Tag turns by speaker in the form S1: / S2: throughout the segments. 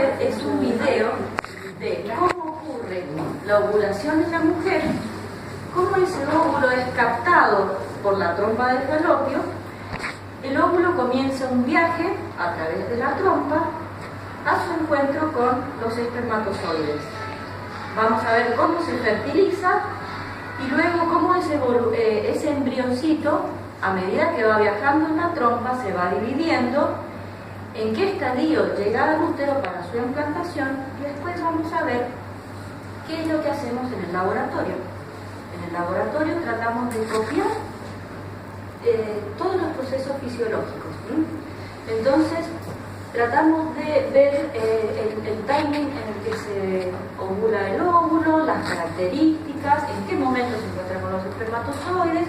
S1: ver es un video de cómo ocurre la ovulación en la mujer, cómo ese óvulo es captado por la trompa del falopio. El óvulo comienza un viaje a través de la trompa a su encuentro con los espermatozoides. Vamos a ver cómo se fertiliza y luego cómo ese embrioncito, a medida que va viajando en la trompa, se va dividiendo, en qué estadio llega al útero para su implantación, y después vamos a ver qué es lo que hacemos en el laboratorio. En el laboratorio tratamos de copiar todos los procesos fisiológicos. Entonces, tratamos de ver el timing en el que se ovula el óvulo, las características, en qué momento se encuentra con los espermatozoides,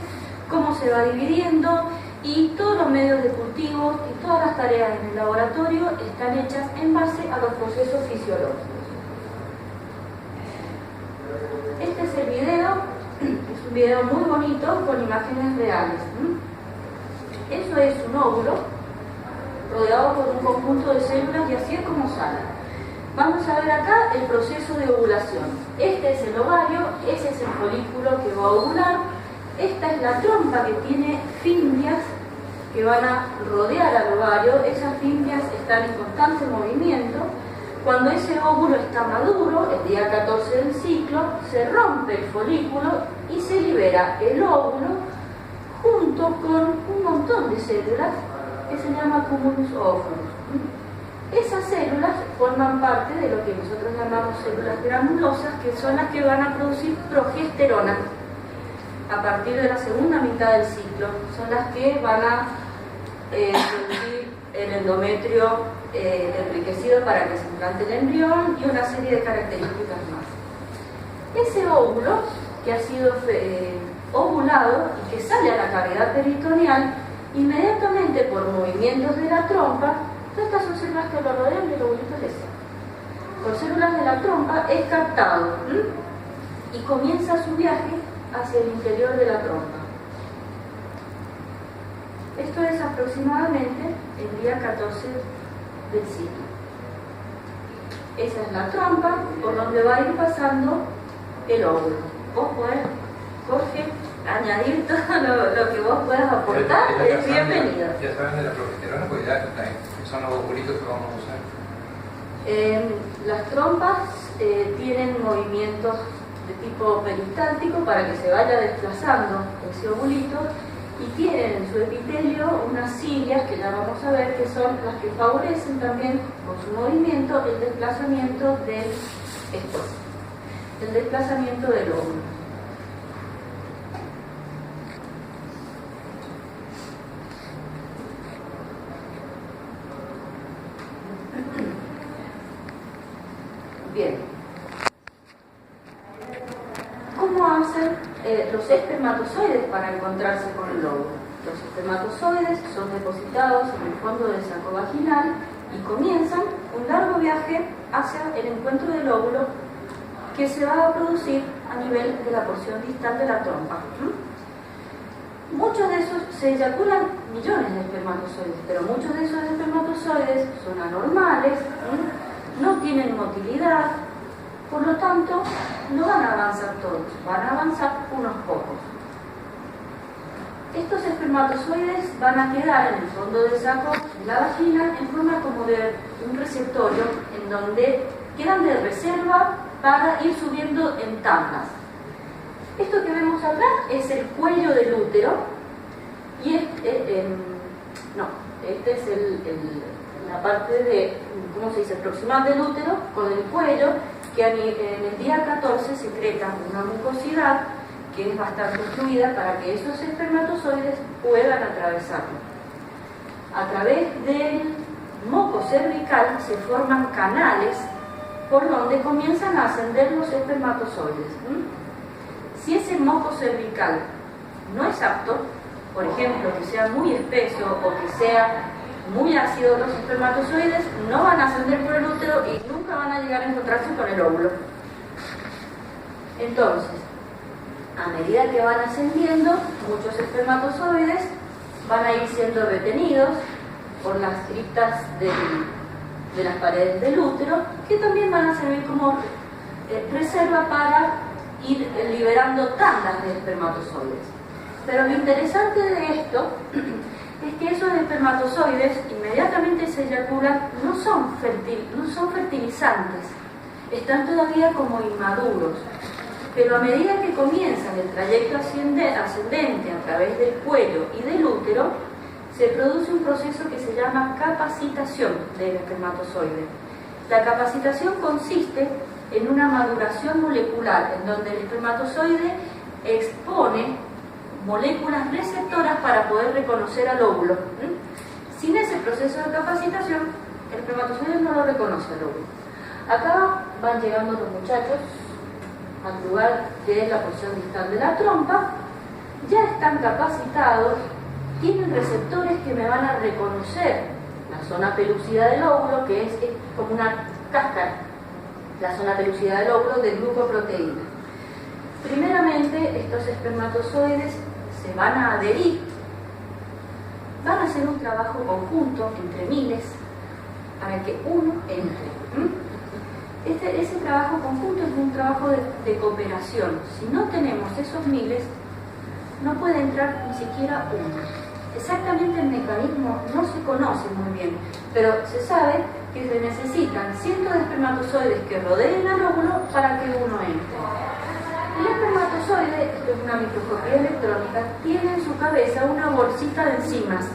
S1: cómo se va dividiendo, y todos los medios de cultivo y todas las tareas en el laboratorio están hechas en base a los procesos fisiológicos. Este es el video, es un video muy bonito con imágenes reales. Eso es un óvulo rodeado por un conjunto de células, y así es como sale. Vamos a ver acá el proceso de ovulación. Este es el ovario, ese es el folículo que va a ovular. Esta es la trompa que tiene fimbrias que van a rodear al ovario. Esas fimbrias están en constante movimiento. Cuando ese óvulo está maduro, el día 14 del ciclo, se rompe el folículo y se libera el óvulo junto con un montón de células que se llama cumulus óvulos. Esas células forman parte de lo que nosotros llamamos células granulosas, que son las que van a producir progesterona a partir de la segunda mitad del ciclo. Son las que van a producir el endometrio enriquecido para que se implante el embrión, y una serie de características más. Ese óvulo que ha sido ovulado y que sale a la cavidad peritoneal, inmediatamente por movimientos de la trompa, todas estas son células que lo rodean, del ovulito es ese, por células de la trompa, es captado y comienza su viaje hacia el interior de la trompa. Esto es aproximadamente el día 14 del ciclo. Esa es la trompa por donde va a ir pasando el óvulo. Vos podés, Jorge, añadir todo lo que vos puedas aportar, es bienvenido.
S2: Ya saben de la progesterona, pues ya son los ovulitos que vamos a usar.
S1: Las trompas tienen movimientos de tipo peristáltico para que se vaya desplazando ese ovulito, y tienen en su epitelio unas cilias que ya vamos a ver, que son las que favorecen también con su movimiento el desplazamiento del desplazamiento del óvulo. Bien. ¿Cómo hacen los espermatozoides para encontrarse con el óvulo? Los espermatozoides son depositados en el fondo del saco vaginal y comienzan un largo viaje hacia el encuentro del óvulo, que se va a producir a nivel de la porción distal de la trompa. Muchos de esos se eyaculan millones de espermatozoides, pero muchos de esos espermatozoides son anormales, no tienen motilidad. Por lo tanto, no van a avanzar todos, van a avanzar unos pocos. Estos espermatozoides van a quedar en el fondo del saco de la vagina en forma como de un receptorio, en donde quedan de reserva para ir subiendo en tablas. Esto que vemos acá es el cuello del útero, y este es la parte de, ¿cómo se dice?, proximal del útero con el cuello, que en el día 14 secreta una mucosidad que es bastante fluida para que esos espermatozoides puedan atravesarlo. A través del moco cervical se forman canales por donde comienzan a ascender los espermatozoides. Si ese moco cervical no es apto, por ejemplo, que sea muy espeso o que sea muy ácido, los espermatozoides no van a ascender por el útero y nunca van a llegar a encontrarse con el óvulo. Entonces, a medida que van ascendiendo, muchos espermatozoides van a ir siendo retenidos por las criptas de las paredes del útero, que también van a servir como reserva para ir liberando tandas de espermatozoides. Pero lo interesante de esto es que esos espermatozoides inmediatamente se eyaculan, no son fertilizantes, están todavía como inmaduros, pero a medida que comienzan el trayecto ascendente a través del cuello y del útero, se produce un proceso que se llama capacitación del espermatozoide. La capacitación consiste en una maduración molecular, en donde el espermatozoide expone moléculas receptoras para poder reconocer al óvulo. Sin ese proceso de capacitación, el espermatozoide no lo reconoce al óvulo. Acá van llegando los muchachos al lugar que es la porción distal de la trompa, ya están capacitados, tienen receptores que me van a reconocer la zona pelúcida del óvulo, que es como una cáscara, la zona pelúcida del óvulo de glucoproteína. Primeramente, estos espermatozoides se van a adherir, van a hacer un trabajo conjunto entre miles para que uno entre. Ese trabajo conjunto es un trabajo de cooperación. Si no tenemos esos miles, no puede entrar ni siquiera uno. Exactamente el mecanismo no se conoce muy bien, pero se sabe que se necesitan cientos de espermatozoides que rodeen al óvulo para que uno entre. El espermatozoide, esto es una microscopía electrónica, tiene en su cabeza una bolsita de enzimas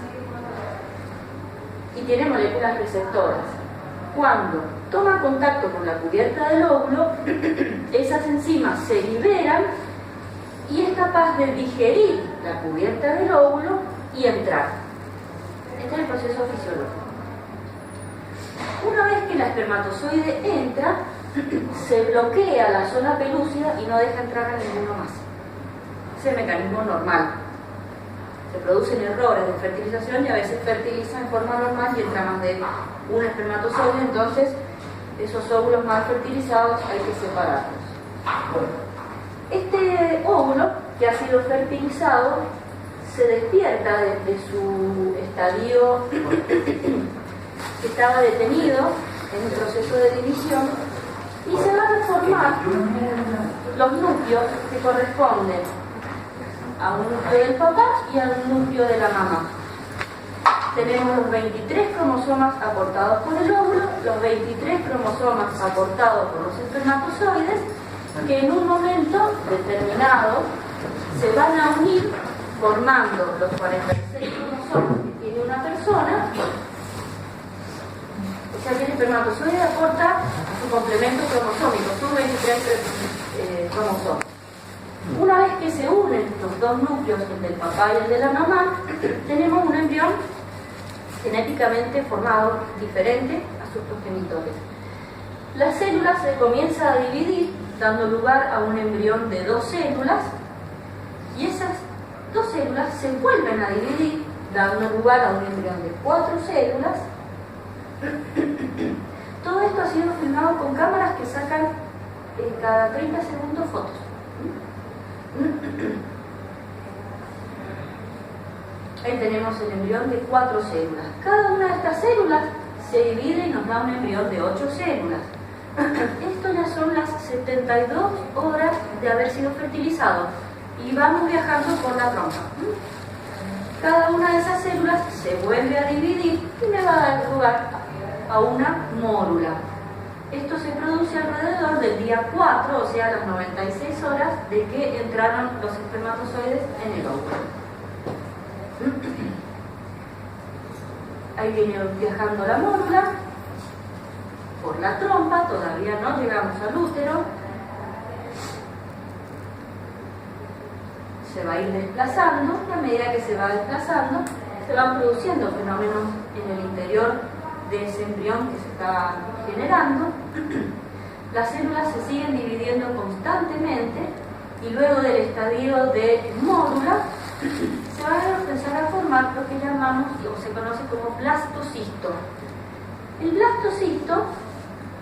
S1: y tiene moléculas receptoras. Cuando toma contacto con la cubierta del óvulo, esas enzimas se liberan y es capaz de digerir la cubierta del óvulo y entrar. Este es el proceso fisiológico. Una vez que el espermatozoide entra, se bloquea la zona pelúcida y no deja entrar a ninguno más. Ese es el mecanismo normal. Se producen errores de fertilización y a veces fertiliza en forma normal y entra más de un espermatozoide, entonces esos óvulos mal fertilizados hay que separarlos. Este óvulo que ha sido fertilizado se despierta de su estadio que estaba detenido en el proceso de división y se van a formar los núcleos que corresponden a un núcleo del papá y a un núcleo de la mamá. Tenemos los 23 cromosomas aportados por el óvulo, los 23 cromosomas aportados por los espermatozoides, que en un momento determinado se van a unir formando los 46 cromosomas que tiene una persona. O sea que el espermatozoide aporta su complemento cromosómico, sus 23 cromosomas. Una vez que se unen los dos núcleos, el del papá y el de la mamá, tenemos un embrión genéticamente formado diferente a sus progenitores. La célula se comienza a dividir, dando lugar a un embrión de 2 células, y esas 2 células se vuelven a dividir, dando lugar a un embrión de 4 células. Todo esto ha sido filmado con cámaras que sacan cada 30 segundos fotos. Ahí tenemos el embrión de 4 células. Cada una de estas células se divide y nos da un embrión de 8 células. Esto ya son las 72 horas de haber sido fertilizado y vamos viajando por la trompa. Cada una de esas células se vuelve a dividir y me va a dar lugar a una mórula. Esto se produce alrededor del día 4, o sea, las 96 horas de que entraron los espermatozoides en el óvulo. Ahí viene viajando la mórula por la trompa, todavía no llegamos al útero. Se va a ir desplazando, y a medida que se va desplazando, se van produciendo fenómenos en el interior de ese embrión que se está generando. Las células se siguen dividiendo constantemente y luego del estadio de mórula se va a empezar a formar lo que llamamos o se conoce como blastocisto. El blastocisto,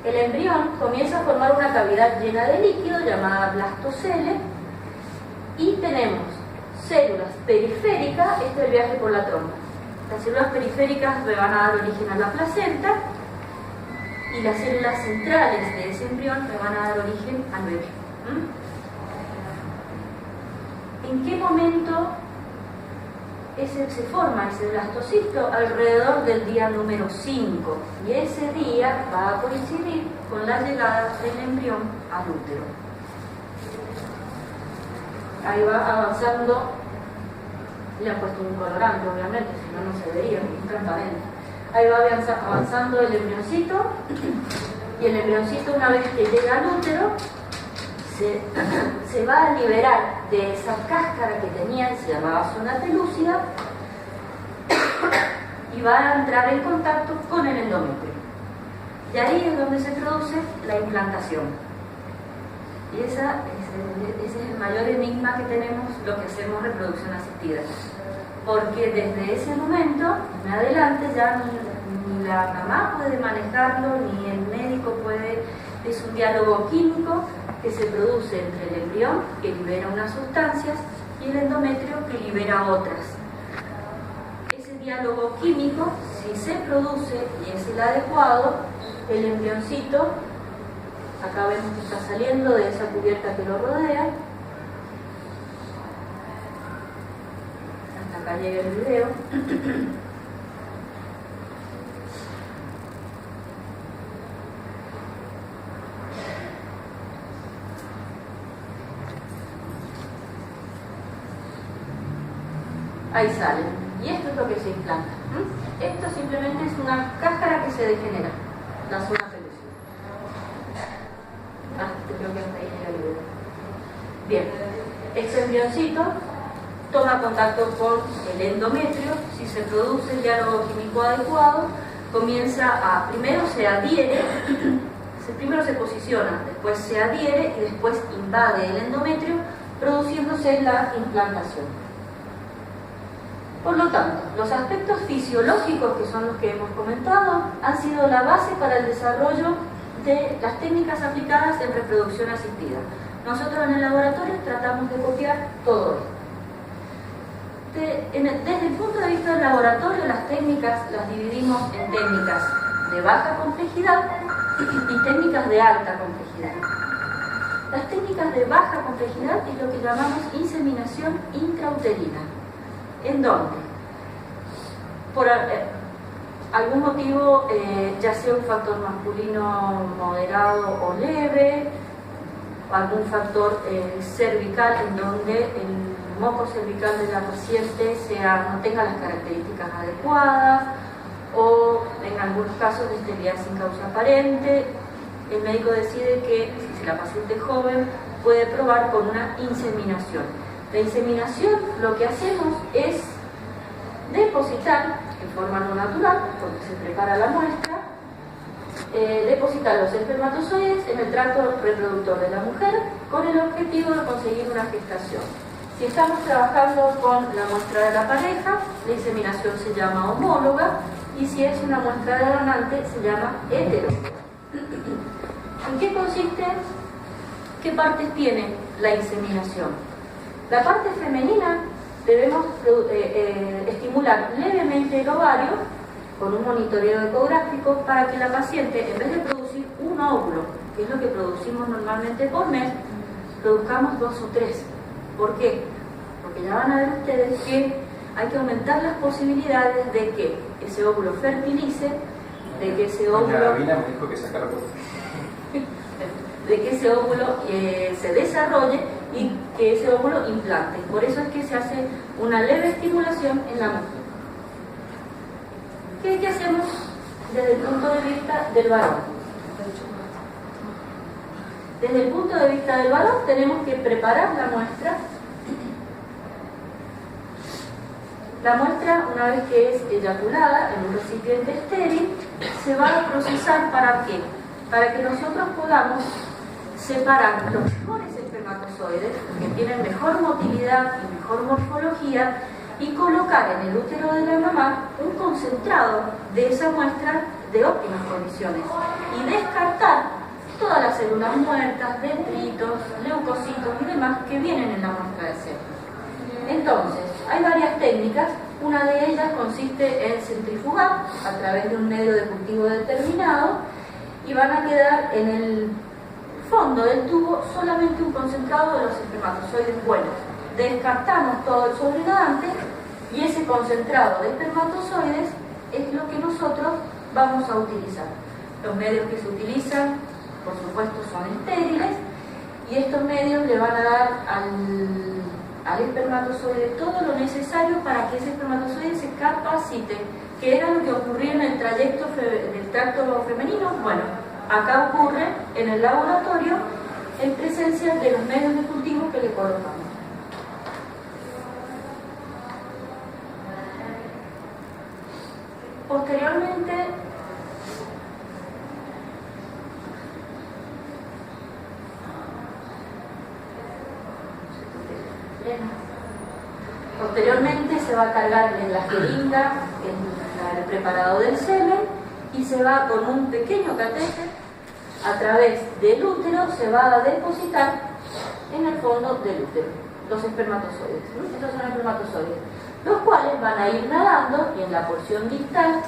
S1: el embrión comienza a formar una cavidad llena de líquido llamada blastocele y tenemos células periféricas. Este es el viaje por la trompa. Las células periféricas le van a dar origen a la placenta y las células centrales de ese embrión que van a dar origen al bebé. ¿En qué momento se forma ese blastocito? Alrededor del día número 5, y ese día va a coincidir con la llegada del embrión al útero. Ahí va avanzando, le han puesto un colorante obviamente, si no, no se vería, es transparente. Ahí va avanzando el embrioncito, y el embrioncito, una vez que llega al útero, se va a liberar de esa cáscara que tenía, se llamaba zona pelúcida, y va a entrar en contacto con el endometrio. Y ahí es donde se produce la implantación. Y ese es el mayor enigma que tenemos los que hacemos reproducción asistida. Porque desde ese momento en adelante ya ni la mamá puede manejarlo, ni el médico puede. Es un diálogo químico que se produce entre el embrión, que libera unas sustancias, y el endometrio, que libera otras. Ese diálogo químico, si se produce y es el adecuado, el embrioncito, acá vemos que está saliendo de esa cubierta que lo rodea. Hasta acá llega el video. Ahí sale. Y esto es lo que se implanta. Esto simplemente es una cáscara que se degenera, la zona pelúcida. Creo que hasta ahí llega el video. Bien, este embrioncito toma contacto con el endometrio. Si se produce el diálogo químico adecuado, comienza a, primero se adhiere, primero se posiciona, después se adhiere y después invade el endometrio, produciéndose la implantación. Por lo tanto, los aspectos fisiológicos, que son los que hemos comentado, han sido la base para el desarrollo de las técnicas aplicadas en reproducción asistida. Nosotros en el laboratorio tratamos de copiar todo esto. Desde el punto de vista del laboratorio, las técnicas las dividimos en técnicas de baja complejidad y técnicas de alta complejidad. Las técnicas de baja complejidad es lo que llamamos inseminación intrauterina. ¿En dónde? Por algún motivo, ya sea un factor masculino moderado o leve, algún factor cervical en donde el moco cervical de la paciente no tenga las características adecuadas, o en algunos casos de esterilidad sin causa aparente, el médico decide que si la paciente es joven puede probar con una inseminación. La inseminación, lo que hacemos es depositar en forma no natural, porque se prepara la muestra, depositar los espermatozoides en el tracto reproductor de la mujer con el objetivo de conseguir una gestación. Si estamos trabajando con la muestra de la pareja, la inseminación se llama homóloga, y si es una muestra de donante se llama hetero. ¿En qué consiste? ¿Qué partes tiene la inseminación? La parte femenina, debemos estimular levemente el ovario con un monitoreo ecográfico para que la paciente, en vez de producir un óvulo, que es lo que producimos normalmente por mes, produzcamos 2 o 3. ¿Por qué? Porque ya van a ver ustedes que hay que aumentar las posibilidades de que ese óvulo fertilice, de que ese óvulo...
S2: me dijo que sacara por...
S1: de que ese óvulo se desarrolle y que ese óvulo implante. Por eso es que se hace una leve estimulación en la mujer. ¿Qué hacemos desde el punto de vista del varón? Desde el punto de vista del varón tenemos que preparar la muestra. La muestra, una vez que es eyaculada en un recipiente estéril, se va a procesar. ¿Para qué? Para que nosotros podamos separar los mejores espermatozoides, que tienen mejor motilidad y mejor morfología, y colocar en el útero de la mamá un concentrado de esa muestra de óptimas condiciones y descartar todas las células muertas, dendritos, leucocitos y demás que vienen en la muestra de seno. Entonces, hay varias técnicas. Una de ellas consiste en centrifugar a través de un medio de cultivo determinado, y van a quedar en el fondo del tubo solamente un concentrado de los espermatozoides buenos. Descartamos todo el sobrenadante y ese concentrado de espermatozoides es lo que nosotros vamos a utilizar. Los medios que se utilizan, por supuesto, son estériles, y estos medios le van a dar al espermatozoide todo lo necesario para que ese espermatozoide se capacite, que era lo que ocurría en el tracto femenino. Bueno, acá ocurre en el laboratorio en presencia de los medios de cultivo que le colocamos. Posteriormente se va a cargar en la jeringa, en el preparado del semen, y se va con un pequeño catéter a través del útero, se va a depositar en el fondo del útero los espermatozoides. Estos son espermatozoides, los cuales van a ir nadando, y en la porción distal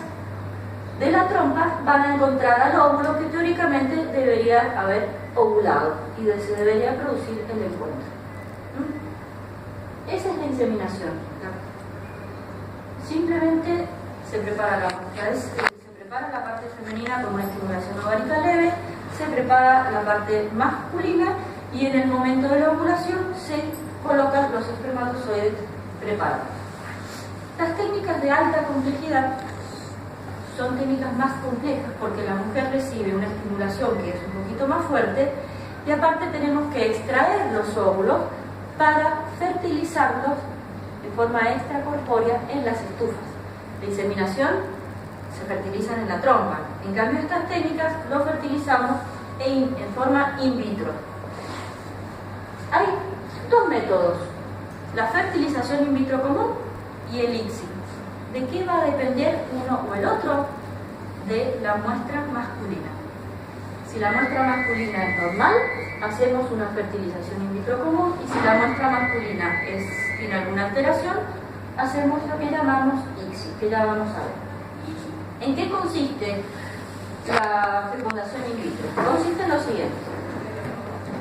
S1: de la trompa van a encontrar al óvulo que teóricamente debería haber ovulado y se debería producir el encuentro. Esa es la inseminación. Simplemente se prepara la parte femenina con una estimulación ovárica leve, se prepara la parte masculina, y en el momento de la ovulación se colocan los espermatozoides preparados. Las técnicas de alta complejidad son técnicas más complejas porque la mujer recibe una estimulación que es un poquito más fuerte, y aparte tenemos que extraer los óvulos para fertilizarlos de forma extracorpórea en las estufas. La inseminación se fertilizan en la trompa, en cambio estas técnicas lo fertilizamos en forma in vitro. Hay dos métodos: la fertilización in vitro común y el ICSI. ¿De qué va a depender uno o el otro? De la muestra masculina. Si la muestra masculina es normal, hacemos una fertilización in vitro común, y si la muestra masculina tiene alguna alteración, hacemos lo que llamamos ICSI, que ya vamos a ver. ¿En qué consiste la fecundación in vitro? Consiste en lo siguiente: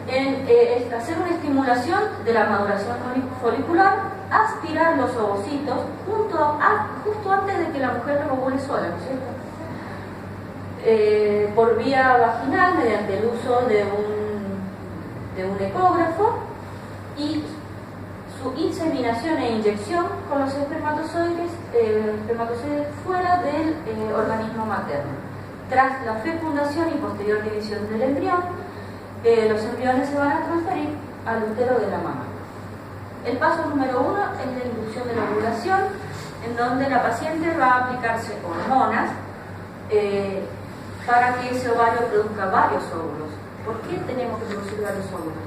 S1: en hacer una estimulación de la maduración folicular, aspirar los ovocitos justo antes de que la mujer los ovule sola, ¿no es cierto? Por vía vaginal, mediante el uso de un ecógrafo, y su inseminación e inyección con los espermatozoides fuera del organismo materno. Tras la fecundación y posterior división del embrión, los embriones se van a transferir al útero de la mamá. El paso número 1 es la inducción de la ovulación, en donde la paciente va a aplicarse hormonas para que ese ovario produzca varios óvulos. ¿Por qué tenemos que producir varios óvulos?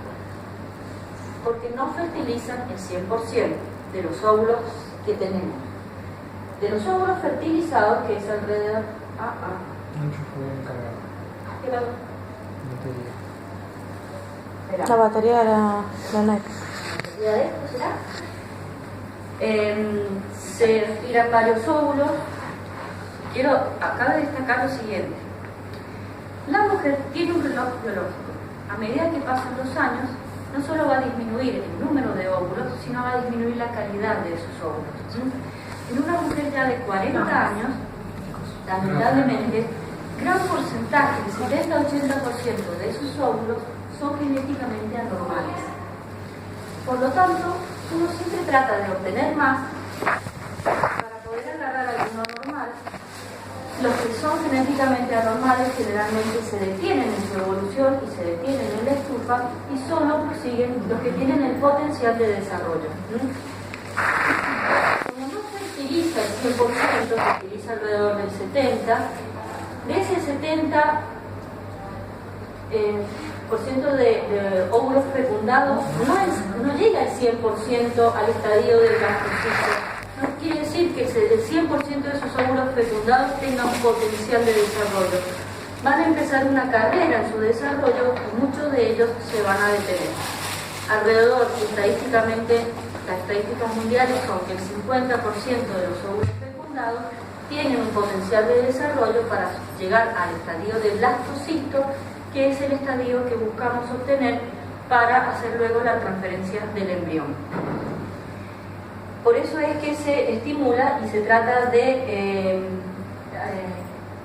S1: Porque no fertilizan el 100% de los óvulos que tenemos. De los óvulos fertilizados, que es alrededor... ¿Qué lado?
S3: La batería de la NEC.
S1: ¿La batería de esto será? Se aspiran varios óvulos. Quiero acá destacar lo siguiente: la mujer tiene un reloj biológico. A medida que pasan los años, no solo va a disminuir el número de óvulos, sino va a disminuir la calidad de esos óvulos. En una mujer ya de 40 años, lamentablemente, gran porcentaje, el 70-80% de esos óvulos son genéticamente anormales. Por lo tanto, uno siempre trata de obtener más para poder agarrar alguno normal. Los que son genéticamente anormales generalmente se detienen en su evolución y se detienen en la estufa, y solo prosiguen los que tienen el potencial de desarrollo. Como no se utiliza el 100%, se utiliza alrededor del 70%, de ese 70% de óvulos fecundados no llega al 100% al estadio del gastrocisto. No quiere decir que el 100% de esos óvulos fecundados tengan un potencial de desarrollo. Van a empezar una carrera en su desarrollo, y muchos de ellos se van a detener. Alrededor, estadísticamente, las estadísticas mundiales son que el 50% de los óvulos fecundados tienen un potencial de desarrollo para llegar al estadio de blastocisto, que es el estadio que buscamos obtener para hacer luego la transferencia del embrión. Por eso es que se estimula y se trata de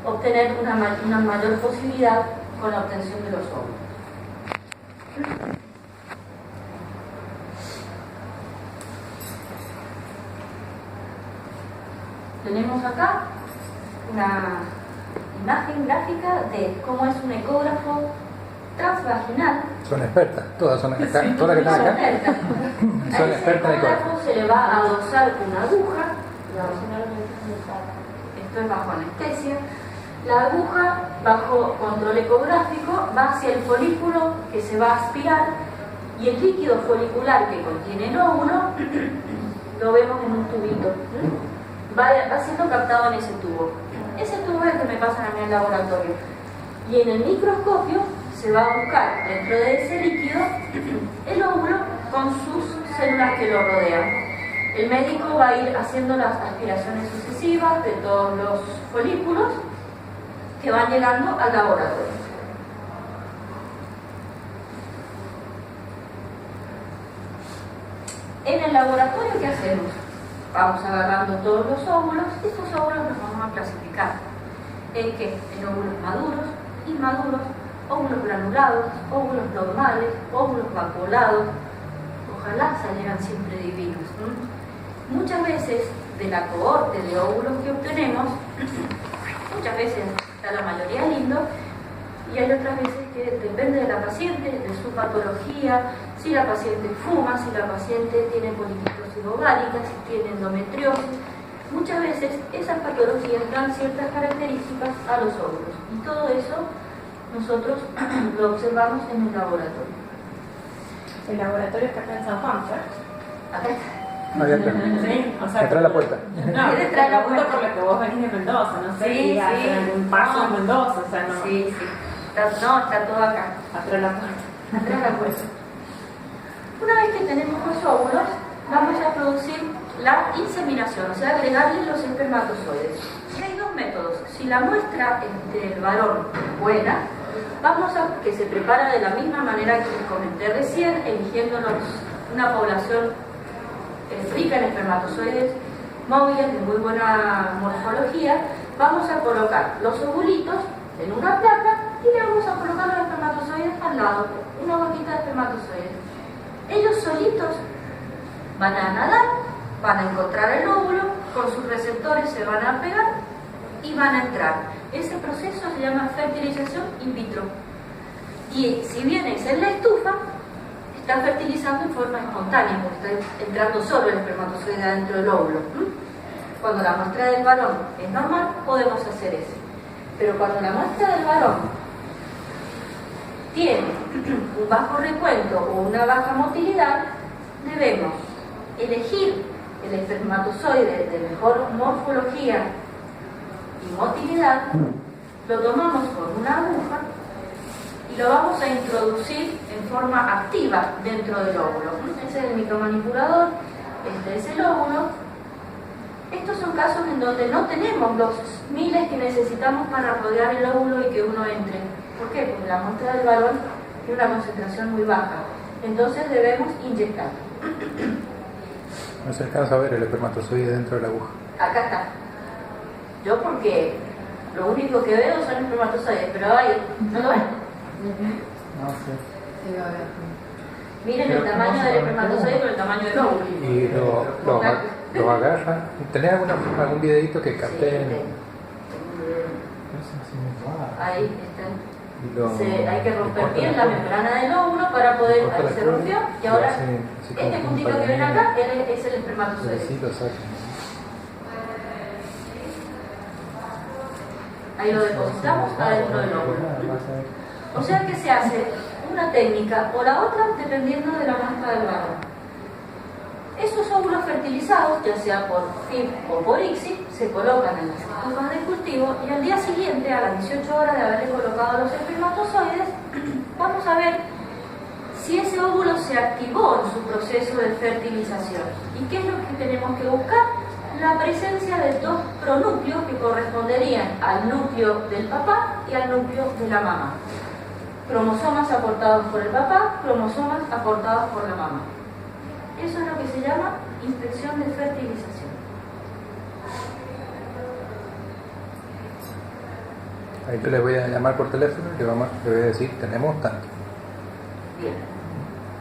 S1: obtener una mayor posibilidad con la obtención de los óvulos. Tenemos acá una imagen gráfica de cómo es un ecógrafo transvaginal.
S2: Son expertas, todas son expertas. Todas las que están acá son expertas en ecógrafo.
S1: Se le va a adosar una aguja. Esto es bajo anestesia. La aguja, bajo control ecográfico, va hacia el folículo que se va a aspirar, y el líquido folicular que contiene el óvulo lo vemos en un tubito. Va siendo captado en ese tubo. Ese tubo es el que me pasan a mí en el laboratorio. Y en el microscopio se va a buscar dentro de ese líquido el óvulo con sus células que lo rodean. El médico va a ir haciendo las aspiraciones sucesivas de todos los folículos que van llegando al laboratorio. En el laboratorio, ¿qué hacemos? Vamos agarrando todos los óvulos, y estos óvulos los vamos a clasificar en que en óvulos maduros, inmaduros, óvulos granulados, óvulos normales, óvulos vacuolados. Ojalá salieran siempre divinos. Muchas veces de la cohorte de óvulos que obtenemos, muchas veces está la mayoría lindo, y hay otras veces que depende de la paciente, de su patología, si la paciente fuma, si la paciente tiene poliquitosis ovárica, si tiene endometriosis. Muchas veces esas patologías dan ciertas características a los óvulos, y todo eso nosotros lo observamos en el laboratorio.
S4: El laboratorio está acá en San Juan, ¿cierto?
S1: Acá está.
S2: Ahí atrás.
S4: Sí, o sea,
S2: Detrás de la puerta.
S4: No,
S1: ¿Qué detrás de la
S4: pregunto
S1: puerta?
S4: por lo que vos venís de Mendoza, no sé
S1: Sí,
S4: si hacen
S1: sí.
S4: algún paso
S1: No.
S4: en Mendoza, o sea, no.
S1: Sí, sí. Está todo acá.
S4: Atrás de la puerta.
S1: Atrás la puerta. Una vez que tenemos los óvulos, vamos a producir la inseminación, o sea, agregarle los espermatozoides. Y hay dos métodos. Si la muestra del varón es buena, que se prepara de la misma manera que les comenté recién, eligiendo una población rica en espermatozoides móviles de muy buena morfología. Vamos a colocar los ovulitos en una placa y le vamos a colocar los espermatozoides al lado, una boquita de espermatozoides. Ellos solitos van a nadar, van a encontrar el óvulo, con sus receptores se van a pegar y van a entrar. Ese proceso se llama fertilización in vitro. Y si bien es en la estufa, está fertilizando en forma espontánea, porque está entrando solo el espermatozoide adentro del óvulo. Cuando la muestra del varón es normal, podemos hacer eso. Pero cuando la muestra del varón tiene un bajo recuento o una baja motilidad, debemos elegir el espermatozoide de mejor morfología y motilidad, lo tomamos con una aguja y lo vamos a introducir en forma activa dentro del óvulo. Ese es el micromanipulador, este es el óvulo. Estos son casos en donde no tenemos los miles que necesitamos para rodear el óvulo y que uno entre. ¿Por qué? Porque la muestra del varón tiene una concentración muy baja. Entonces debemos inyectar.
S2: No se alcanza a ver el espermatozoide dentro de la aguja.
S1: Acá está. Yo porque lo único que veo son espermatozoides, pero ahí, ¿no lo ven?
S2: No sé.
S1: Miren el tamaño del espermatozoide con el tamaño del óvulo.
S2: Y lo agarra. ¿Tenés algún videito que capté en...
S1: Ahí está.
S2: Y lo-
S1: Hay que romper
S2: corta
S1: bien
S2: la
S1: la
S2: cola.
S1: membrana del óvulo para poder
S2: Corta la
S1: se
S2: cola,
S1: rompió. Y
S2: lo
S1: ahora
S2: hace así como
S1: este
S2: un
S1: puntito que ven
S2: pañuelo.
S1: acá es el espermatozoide.
S2: Así lo saca.
S1: Ahí lo depositamos adentro del óvulo. O sea que se hace una técnica o la otra dependiendo de la muestra del varón. Esos óvulos fertilizados, ya sea por FIV o por ICSI, se colocan en las estufas de cultivo y al día siguiente, a las 18 horas de haberle colocado los espermatozoides, vamos a ver si ese óvulo se activó en su proceso de fertilización. ¿Y qué es lo que tenemos que buscar? la presencia de dos pronúcleos que corresponderían al núcleo del papá y al núcleo de la mamá. Cromosomas aportados por el papá, cromosomas aportados por la mamá. Eso es lo que se llama inspección de fertilización.
S2: Ahí yo le voy a llamar por teléfono y le voy a decir, tenemos tanto.
S1: Bien.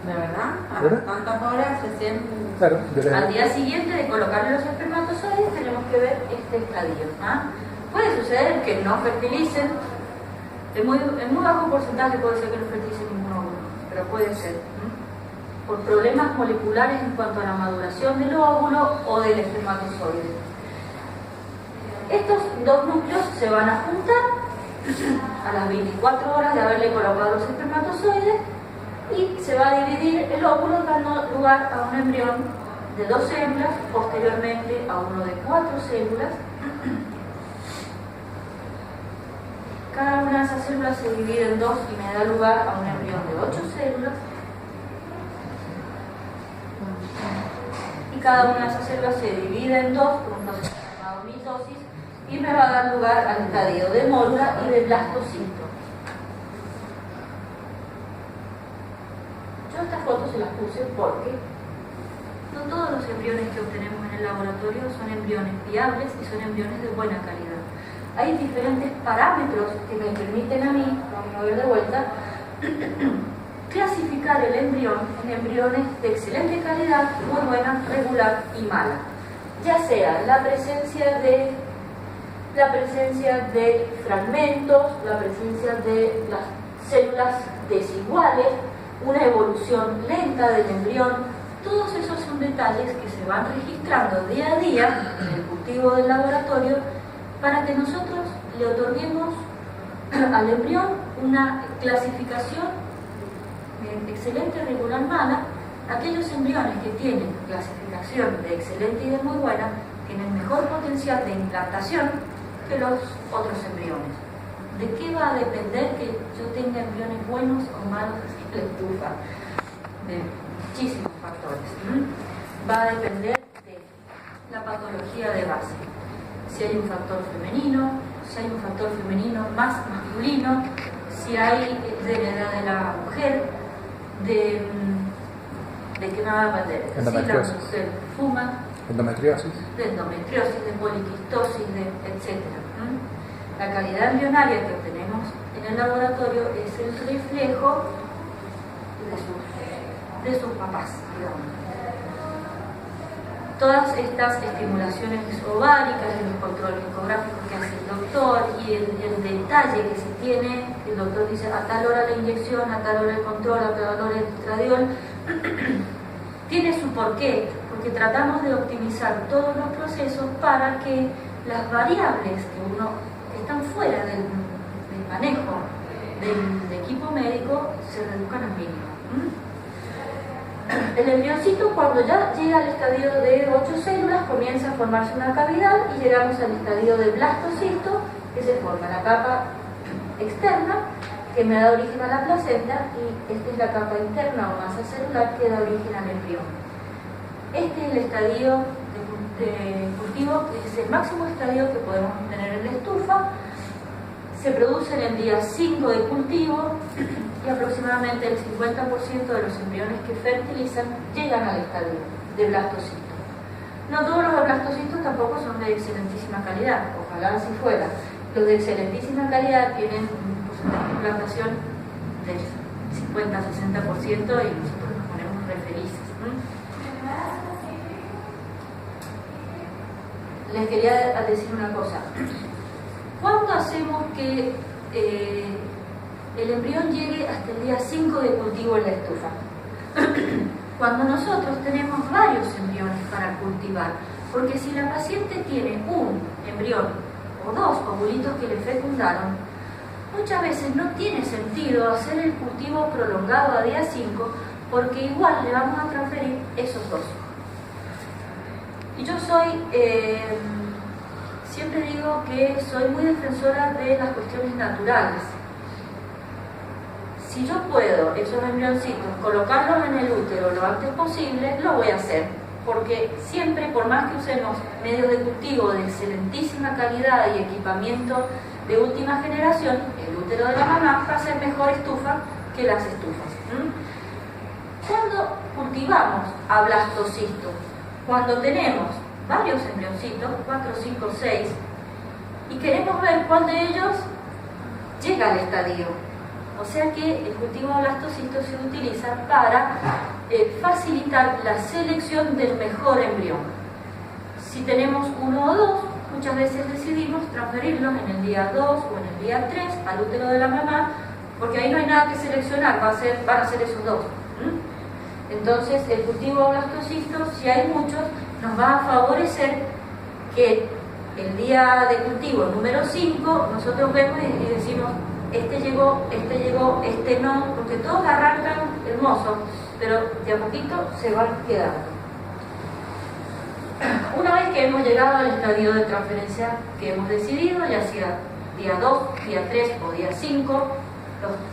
S4: ¿De verdad?
S2: ¿Verdad?
S4: ¿Tantas horas recién?
S2: Claro, yo le
S1: Al día siguiente de colocarle los espermatozoides tenemos que ver este estadio. Puede suceder que no fertilicen, en muy bajo porcentaje puede ser que no fertilicen ningún óvulo, pero puede ser. Por problemas moleculares en cuanto a la maduración del óvulo o del espermatozoide. Estos dos núcleos se van a juntar a las 24 horas de haberle colocado los espermatozoides y se va a dividir el óvulo dando lugar a un embrión de 2 células, posteriormente a uno de 4 células. Cada una de esas células se divide en 2 y me da lugar a un embrión de 8 células. Y cada una de esas células se divide en 2 por un proceso llamado mitosis y me va a dar lugar al estadio de mórula y de blastocisto. Yo estas fotos se las puse porque no todos los embriones que obtenemos en el laboratorio son embriones viables y son embriones de buena calidad. Hay diferentes parámetros que me permiten a mí, vamos a ver de vuelta, clasificar el embrión en embriones de excelente calidad, muy buena, regular y mala. Ya sea la presencia de fragmentos, la presencia de las células desiguales, una evolución lenta del embrión. Todos esos son detalles que se van registrando día a día en el cultivo del laboratorio para que nosotros le otorguemos al embrión una clasificación excelente, regular, mala. Aquellos embriones que tienen clasificación de excelente y de muy buena tienen mejor potencial de implantación que los otros embriones. ¿De qué va a depender que yo tenga embriones buenos o malos en la estufa? De muchísimos factores. Va a depender de la patología de base. Si hay un factor femenino, si hay un factor femenino más masculino, si hay de la edad de la mujer, de qué me va a depender. Si la mujer fuma,
S2: endometriosis,
S1: de poliquistosis, etc. La calidad embrionaria que obtenemos en el laboratorio es el reflejo de sus papás, digamos. Todas estas estimulaciones ováricas y los controles ecográficos que hace el doctor y el detalle que se tiene, el doctor dice a tal hora la inyección, a tal hora el control, a tal hora el estradiol, tiene su porqué, porque tratamos de optimizar todos los procesos para que las variables que están fuera del manejo del equipo médico se reduzcan al mínimo. El embrioncito, cuando ya llega al estadio de 8 células, comienza a formarse una cavidad y llegamos al estadio de blastocisto, que se forma la capa externa que me da origen a la placenta y esta es la capa interna o masa celular que da origen al embrión. Este es el estadio de cultivo, que es el máximo estadio que podemos tener en la estufa. Se producen en el día 5 de cultivo y aproximadamente el 50% de los embriones que fertilizan llegan al estadio de blastocisto. No todos los blastocitos tampoco son de excelentísima calidad, ojalá así fuera. Los de excelentísima calidad tienen un porcentaje de implantación del 50-60% y nosotros nos ponemos re felices. Les quería decir una cosa. ¿Cuándo hacemos que el embrión llegue hasta el día 5 de cultivo en la estufa? Cuando nosotros tenemos varios embriones para cultivar, porque si la paciente tiene un embrión o 2 ovulitos que le fecundaron, muchas veces no tiene sentido hacer el cultivo prolongado a día 5 porque igual le vamos a transferir esos 2. Y yo siempre digo que soy muy defensora de las cuestiones naturales. Si yo puedo esos embrioncitos colocarlos en el útero lo antes posible, lo voy a hacer. porque siempre, por más que usemos medios de cultivo de excelentísima calidad y equipamiento de última generación, el útero de la mamá va a ser mejor estufa que las estufas. Cuando cultivamos a blastocisto, cuando tenemos varios embrioncitos, 4, 5, 6, y queremos ver cuál de ellos llega al estadio. O sea que el cultivo de blastocisto se utiliza para facilitar la selección del mejor embrión. Si tenemos uno o dos, muchas veces decidimos transferirlos en el día 2 o en el día 3 al útero de la mamá, porque ahí no hay nada que seleccionar, van a ser esos dos. Entonces el cultivo de blastocisto, si hay muchos, nos va a favorecer que el día de cultivo número 5 nosotros vemos y decimos, este llegó, este no, porque todos arrancan hermosos, pero de a poquito se van quedando. Una vez que hemos llegado al estadio de transferencia que hemos decidido, ya sea día 2, día 3 o día 5,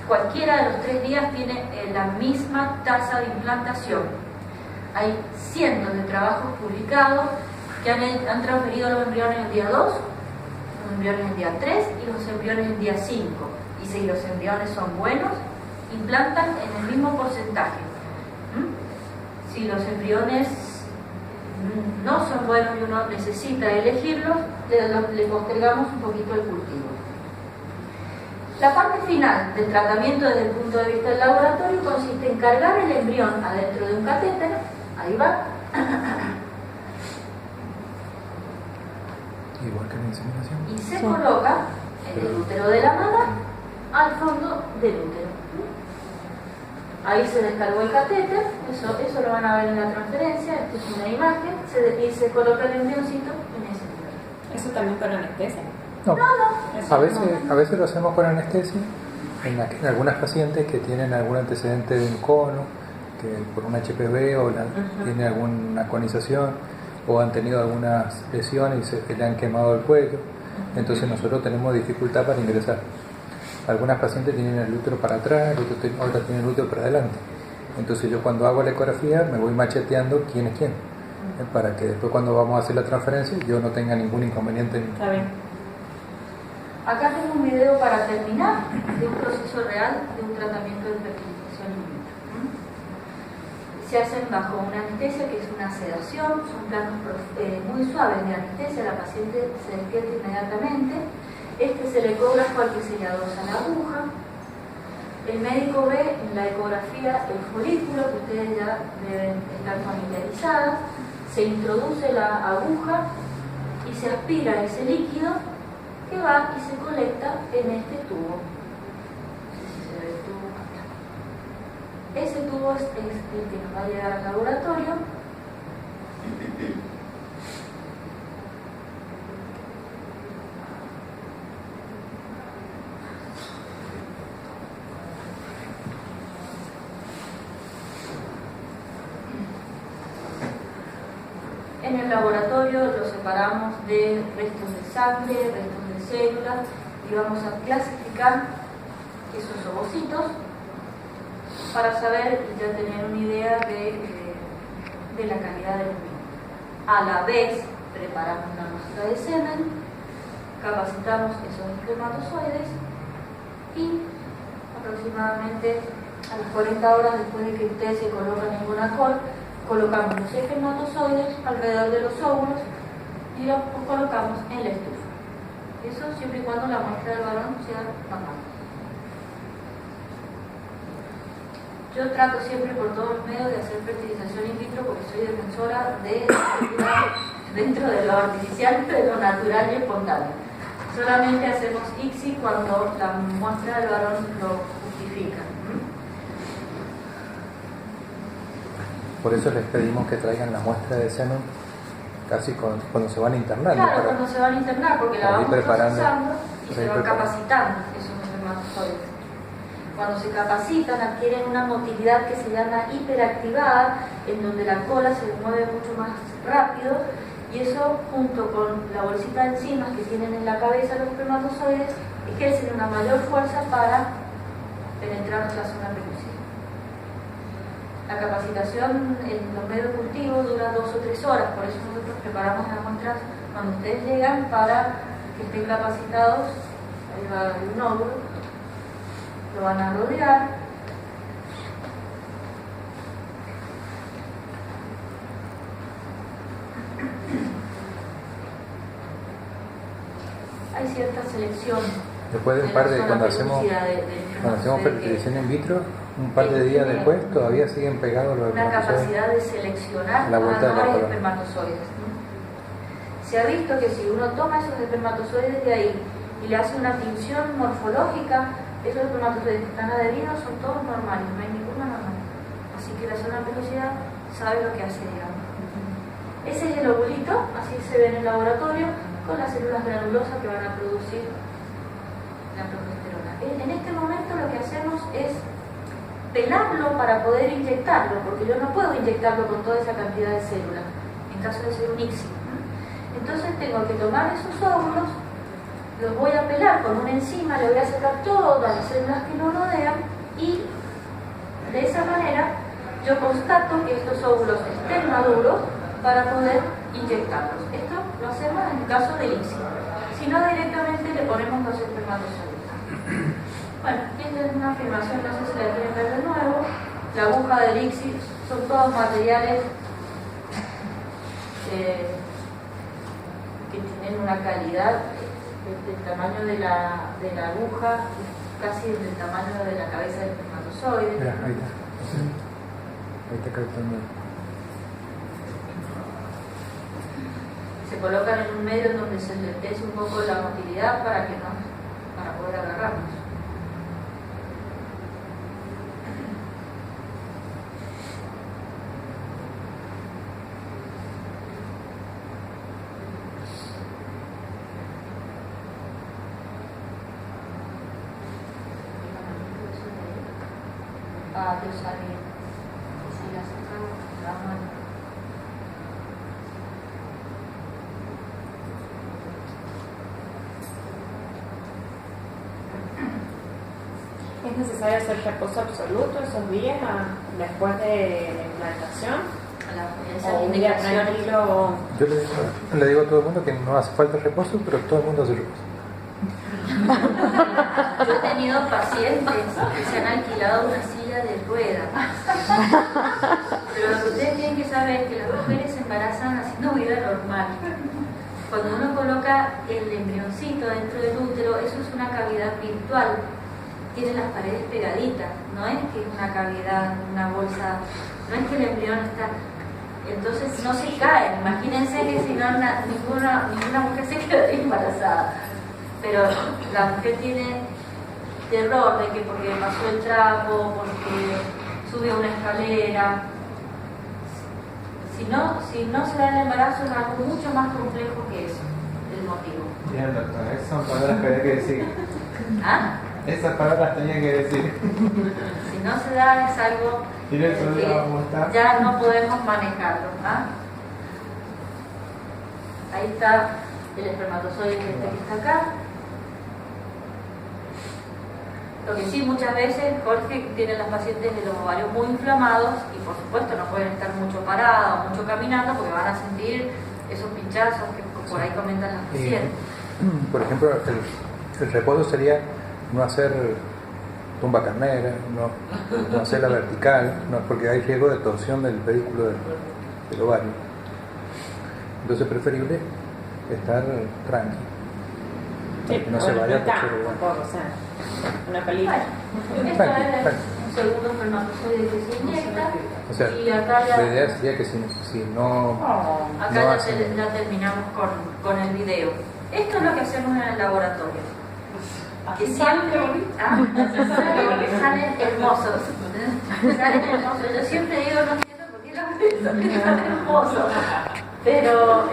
S1: cualquiera de los 3 días tiene la misma tasa de implantación. Hay cientos de trabajos publicados que han transferido los embriones el día 2, los embriones el día 3 y los embriones el día 5. Y si los embriones son buenos, implantan en el mismo porcentaje. Si los embriones no son buenos y uno necesita elegirlos, le postergamos un poquito el cultivo. La parte final del tratamiento desde el punto de vista del laboratorio consiste en cargar el embrión adentro de un catéter, ahí va,
S5: igual que en la inseminación,
S1: y se coloca en el útero de la mamá al fondo del útero. Ahí se descargó el catéter, eso lo van a ver en la transferencia, esta es una imagen, y se coloca el embrioncito en ese lugar.
S4: Eso también con anestesia.
S5: no.
S1: No.
S5: A veces lo hacemos con anestesia en algunas pacientes que tienen algún antecedente de un cono, que por un HPV o tiene alguna conización o han tenido algunas lesiones y se le han quemado el cuello, entonces nosotros tenemos dificultad para ingresar. Algunas pacientes tienen el útero para atrás, otras tienen el útero para adelante. Entonces yo cuando hago la ecografía me voy macheteando quién es quién, para que después cuando vamos a hacer la transferencia yo no tenga ningún inconveniente.
S4: Está bien.
S1: Acá tengo un video para terminar de un proceso real de un tratamiento de fertilización in vitro. Se hacen bajo una anestesia que es una sedación, son planos muy suaves de anestesia, la paciente se despierta inmediatamente. Este es el ecógrafo al que se le adosa la aguja. El médico ve en la ecografía el folículo, que ustedes ya deben estar familiarizadas. Se introduce la aguja y se aspira ese líquido que va y se colecta en este tubo. No sé si se ve el tubo acá. Ese tubo es el que nos va a llegar al laboratorio. En el laboratorio lo separamos de restos de sangre, restos de células y vamos a clasificar esos ovocitos para saber y ya tener una idea de la calidad del embrión. A la vez preparamos una muestra de semen, capacitamos esos espermatozoides y aproximadamente a las 40 horas después de que ustedes se colocan en una col, colocamos los espermatozoides alrededor de los óvulos y los colocamos en la estufa. Eso siempre y cuando la muestra del varón sea normal. Yo trato siempre por todos los medios de hacer fertilización in vitro porque soy defensora de dentro de lo artificial, de lo natural y espontáneo. Solamente hacemos ICSI cuando la muestra del varón lo justifica.
S5: Por eso les pedimos que traigan la muestra de semen casi cuando se van a internar.
S1: Claro, cuando se van a internar, porque la vamos procesando y se van capacitando esos espermatozoides. Cuando se capacitan, adquieren una motilidad que se llama hiperactivada, en donde la cola se mueve mucho más rápido, y eso, junto con la bolsita de enzimas que tienen en la cabeza los espermatozoides, ejercen una mayor fuerza para penetrar la zona pelúcida. La capacitación en los medios de cultivo dura 2 o 3 horas, por eso nosotros preparamos las muestras cuando ustedes llegan para que estén capacitados. Ahí va un óvulo, lo van a rodear. Hay cierta selección.
S5: Después de un par de, cuando hacemos fertilización in vitro, un par de días después todavía siguen pegados los
S1: una capacidad de seleccionar
S5: la vuelta de la colonia.
S1: Espermatozoides. Se ha visto que si uno toma esos espermatozoides de ahí y le hace una tinción morfológica, esos espermatozoides que están adheridos son todos normales, no hay ninguno normal. Así que la zona pelosidad sabe lo que hace, digamos. Ese es el ovulito, así se ve en el laboratorio, con las células granulosas que van a producir la progesterona. En este momento lo que hacemos es pelarlo para poder inyectarlo, porque yo no puedo inyectarlo con toda esa cantidad de células, en caso de ser un ICSI. Entonces tengo que tomar esos óvulos, los voy a pelar con una enzima, le voy a sacar todas las células que lo rodean y de esa manera yo constato que estos óvulos estén maduros para poder inyectarlos. Esto lo hacemos en el caso del ICSI. Si no, directamente le ponemos los espermatozoides. Bueno, esta es una afirmación, no sé si la quieren ver de nuevo. La aguja del ICSI son todos materiales que tienen una calidad del tamaño de la aguja, casi del tamaño de la cabeza del espermatozoide.
S5: Mira, ahí está. Ahí está captando.
S1: Se colocan en un medio en donde se les dé un poco la motilidad para poder agarrarnos. Ah, Dios sabía. Si la sacamos, la mano.
S3: ¿Es necesario hacer reposo absoluto esos días después de la implantación? ¿O un día tranquilo?
S5: Yo le digo a todo el mundo que no hace falta reposo, pero todo el mundo hace reposo.
S1: Yo he tenido pacientes que se han alquilado una silla de ruedas. Pero lo que ustedes tienen que saber es que las mujeres se embarazan haciendo vida normal. Cuando uno coloca el embrioncito dentro del útero, eso es una cavidad virtual. Tiene las paredes pegaditas, no es que es una cavidad, una bolsa, no es que el embrión está. Entonces no se cae. Imagínense que si no, ninguna mujer se quedaría embarazada. Pero la mujer tiene terror de que porque pasó el trapo, porque subió una escalera. Si no se da el embarazo, es algo mucho más complejo que eso, el motivo.
S6: Bien, doctora, esas son palabras que había que decir.
S1: ¿Ah?
S6: Esas palabras tenía que decir.
S1: Si no se da, es algo que ya no podemos manejarlo. ¿Ah? Ahí está el espermatozoide que está acá. Lo que sí, muchas veces, Jorge, tienen las pacientes de los ovarios muy inflamados y por supuesto no pueden estar mucho parados o mucho caminando porque van a sentir esos pinchazos que por ahí comentan las pacientes.
S5: Por ejemplo, el reposo sería no hacer tumba carnera, no hacerla vertical, porque hay riesgo de torsión del pedículo del ovario. Entonces es preferible estar tranquilo.
S3: Sí,
S5: no se vaya a torcer el
S3: tampoco, o sea, una pelita.
S1: Bueno, esto es un segundo espermatozoide que se inyecta.
S5: O sea,
S1: y acá ya,
S5: la idea sería que si no...
S1: acá
S5: no
S1: ya terminamos con el video. Esto es lo que hacemos en el laboratorio. Que siempre salen hermosos. Salen hermosos. Yo siempre digo, no entiendo por qué los salen hermosos. Pero